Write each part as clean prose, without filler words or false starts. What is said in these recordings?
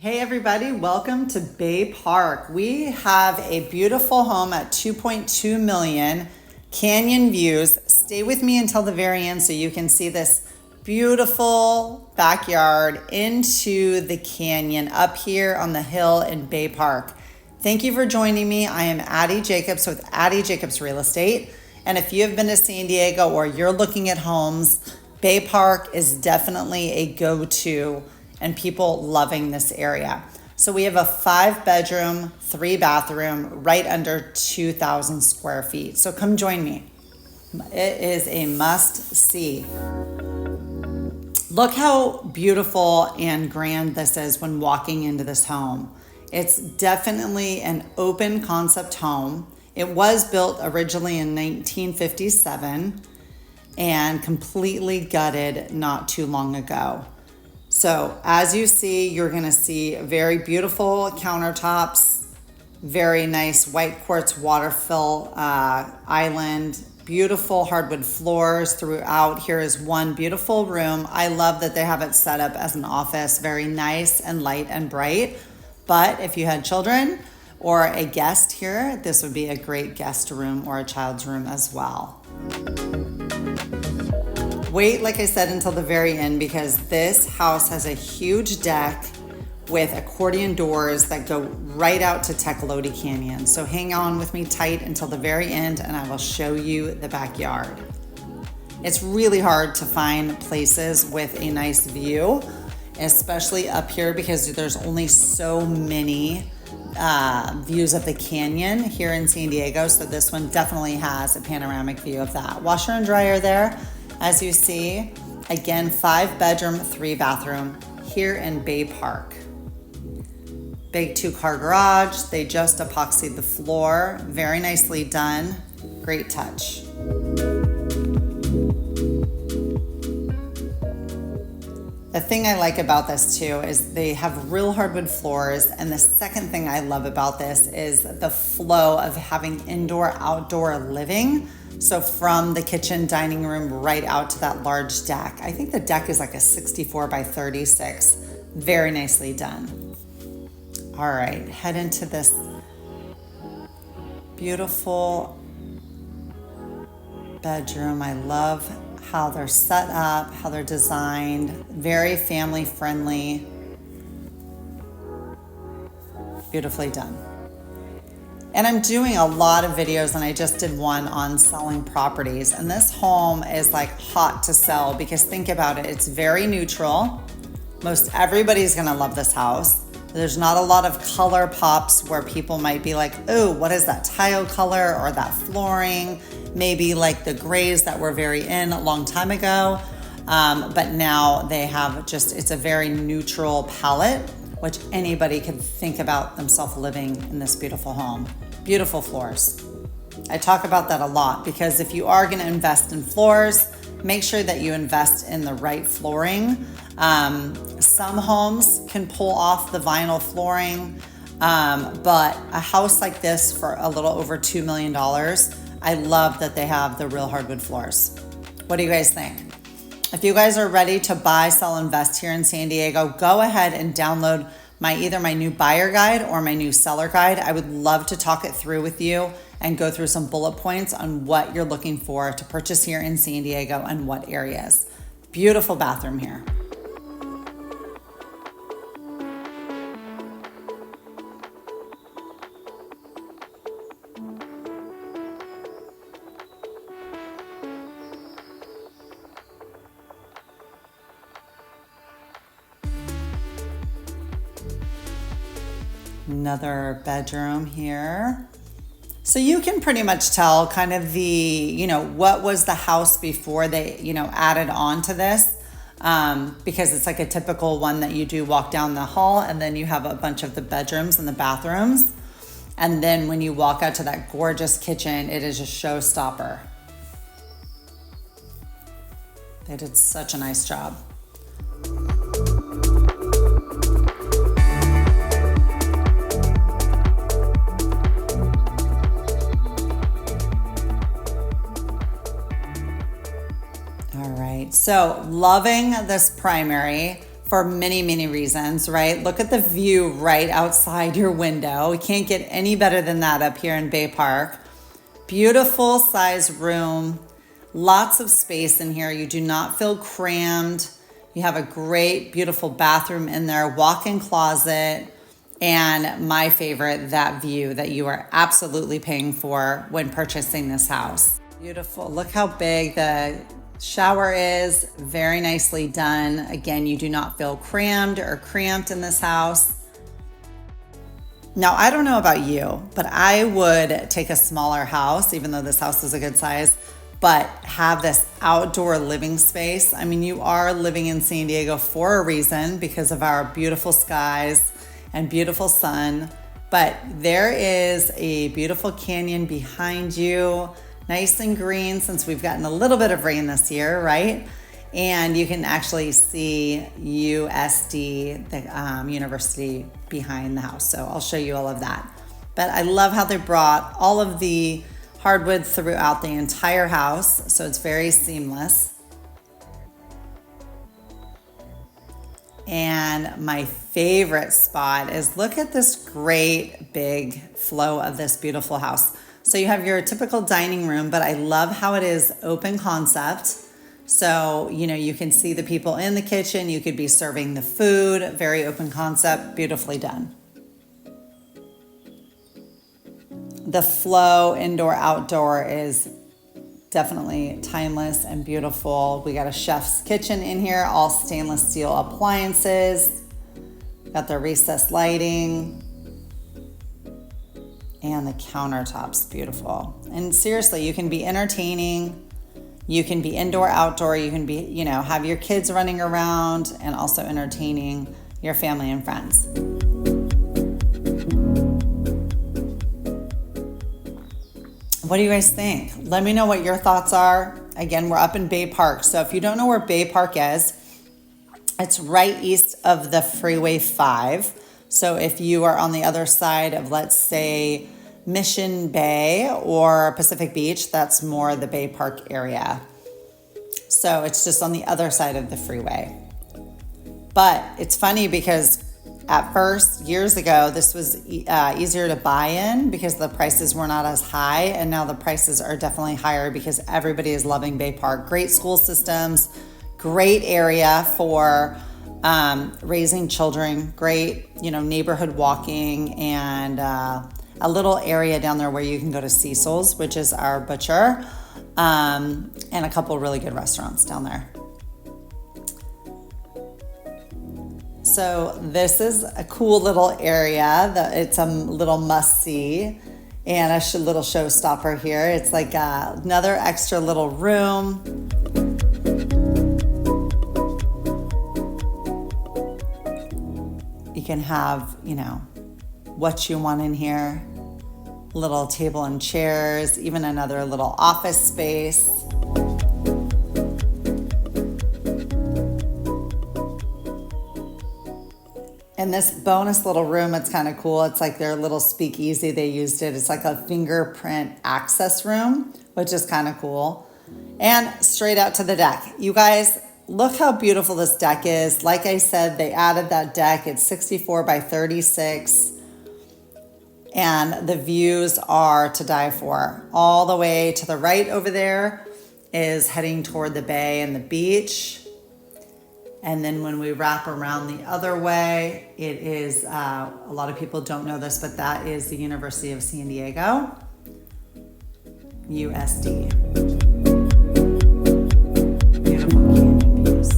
Hey everybody, welcome to Bay Park. We have a beautiful home at 2.2 million, Canyon Views. Stay with me until the very end so you can see this beautiful backyard into the canyon up here on the hill in Bay Park. Thank you for joining me. I am Addie Jacobs with Addie Jacobs Real Estate. And if you have been to San Diego or you're looking at homes, Bay Park is definitely a go-to and people loving this area. So we have a 5-bedroom, 3-bathroom, right under 2,000 square feet. So come join me. It is a must see. Look how beautiful and grand this is when walking into this home. It's definitely an open concept home. It was built originally in 1957 and completely gutted not too long ago. So as you see, you're gonna see very beautiful countertops, very nice white quartz waterfall island, beautiful hardwood floors throughout. Here is one beautiful room. I love that they have it set up as an office, very nice and light and bright. But if you had children or a guest here, this would be a great guest room or a child's room as well. Wait, like I said, until the very end because this house has a huge deck with accordion doors that go right out to Tecolote Canyon. So hang on with me tight until the very end and I will show you the backyard. It's really hard to find places with a nice view, especially up here because there's only so many views of the canyon here in San Diego. So this one definitely has a panoramic view of that. Washer and dryer there. As you see, again, 5-bedroom, 3-bathroom here in Bay Park. Big 2-car garage. They just epoxied the floor. Very nicely done. Great touch. The thing I like about this too is they have real hardwood floors. And the second thing I love about this is the flow of having indoor-outdoor living. So from the kitchen, dining room, right out to that large deck. I think the deck is like a 64 by 36. Very nicely done. All right, head into this beautiful bedroom. I love how they're set up, how they're designed. Very family friendly. Beautifully done. And I'm doing a lot of videos and I just did one on selling properties. And this home is like hot to sell because think about it, it's very neutral. Most everybody's gonna love this house. There's not a lot of color pops where people might be like, oh, what is that tile color or that flooring? Maybe like the grays that were very in a long time ago. But now they have it's a very neutral palette, which anybody could think about themselves living in this beautiful home. Beautiful floors. I talk about that a lot because if you are gonna invest in floors, make sure that you invest in the right flooring. Some homes can pull off the vinyl flooring, but a house like this for a little over $2 million, I love that they have the real hardwood floors. What do you guys think? If you guys are ready to buy, sell, invest here in San Diego, go ahead and download either my new buyer guide or my new seller guide. I would love to talk it through with you and go through some bullet points on what you're looking for to purchase here in San Diego and what areas. Beautiful bathroom here. Another bedroom here. So you can pretty much tell kind of what was the house before they, added on to this because it's like a typical one that you do walk down the hall and then you have a bunch of the bedrooms and the bathrooms. And then when you walk out to that gorgeous kitchen, it is a showstopper. They did such a nice job. All right, so loving this primary. for many, many reasons, right? Look at the view right outside your window. We can't get any better than that up here in Bay Park. Beautiful size room, lots of space in here. You do not feel crammed. You have a great, beautiful bathroom in there, walk-in closet, and my favorite, that view that you are absolutely paying for when purchasing this house. Beautiful. Look how big the shower is. Very nicely done. Again, you do not feel crammed or cramped in this house. Now, I don't know about you, but I would take a smaller house, even though this house is a good size, but have this outdoor living space. I mean, you are living in San Diego for a reason because of our beautiful skies and beautiful sun, but there is a beautiful canyon behind you, nice and green since we've gotten a little bit of rain this year, right? And you can actually see USD, the university behind the house. So I'll show you all of that. But I love how they brought all of the hardwood throughout the entire house. So it's very seamless. And my favorite spot is look at this great big flow of this beautiful house. So you have your typical dining room, but I love how it is open concept. So, you can see the people in the kitchen. You could be serving the food, very open concept, beautifully done. The flow indoor, outdoor is definitely timeless and beautiful. We got a chef's kitchen in here, all stainless steel appliances. Got the recessed lighting. And the countertops, beautiful. And seriously, you can be entertaining. You can be indoor, outdoor. You can be, have your kids running around and also entertaining your family and friends. What do you guys think? Let me know what your thoughts are. Again, we're up in Bay Park. So if you don't know where Bay Park is, it's right east of the Freeway 5. So if you are on the other side of, let's say, Mission Bay or Pacific Beach, that's more the Bay Park area. So it's just on the other side of the freeway. But it's funny because at first, years ago, this was easier to buy in because the prices were not as high. And now the prices are definitely higher because everybody is loving Bay Park. Great school systems, great area for raising children, great, neighborhood walking, and a little area down there where you can go to Cecil's, which is our butcher, and a couple really good restaurants down there. So this is a cool little area. It's a little must-see and a little showstopper here. It's like another extra little room. You can have, what you want in here. Little table and chairs, even another little office space. And this bonus little room, it's kind of cool. It's like their little speakeasy. They used it. It's like a fingerprint access room, which is kind of cool. And straight out to the deck. You guys, look how beautiful this deck is. Like I said, they added that deck. It's 64 by 36. And the views are to die for. All the way to the right over there is heading toward the bay and the beach. And then when we wrap around the other way, it is, a lot of people don't know this, but that is the University of San Diego, USD. Beautiful canyon views.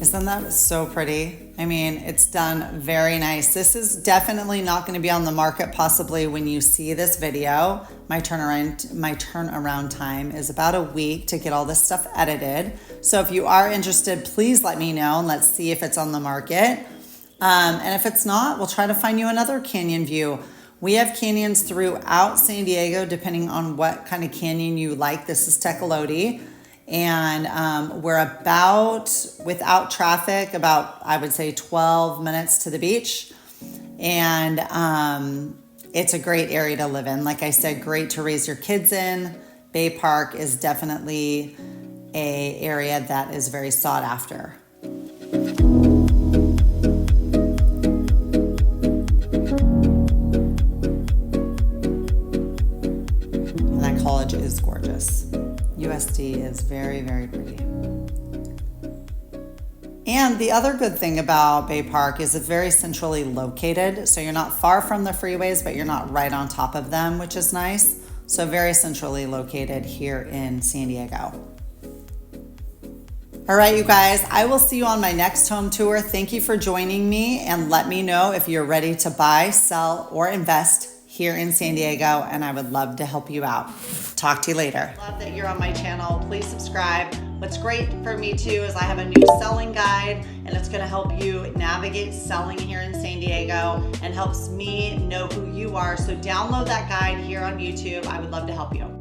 Isn't that so pretty? I mean, it's done very nice. This is definitely not going to be on the market possibly when you see this video. My turnaround time is about a week to get all this stuff edited. So if you are interested, please let me know and let's see if it's on the market. And if it's not, we'll try to find you another canyon view. We have canyons throughout San Diego, depending on what kind of canyon you like. This is Tecolote. And we're about, without traffic, about, I would say 12 minutes to the beach. And it's a great area to live in. Like I said, great to raise your kids in. Bay Park is definitely an area that is very sought after. And that college is gorgeous. USD is very, very pretty. And the other good thing about Bay Park is it's very centrally located. So you're not far from the freeways, but you're not right on top of them, which is nice. So very centrally located here in San Diego. All right, you guys, I will see you on my next home tour. Thank you for joining me, and let me know if you're ready to buy, sell, or invest here in San Diego, and I would love to help you out. Talk to you later. Love that you're on my channel. Please subscribe. What's great for me too is I have a new selling guide, and it's going to help you navigate selling here in San Diego and helps me know who you are. So download that guide here on YouTube. I would love to help you.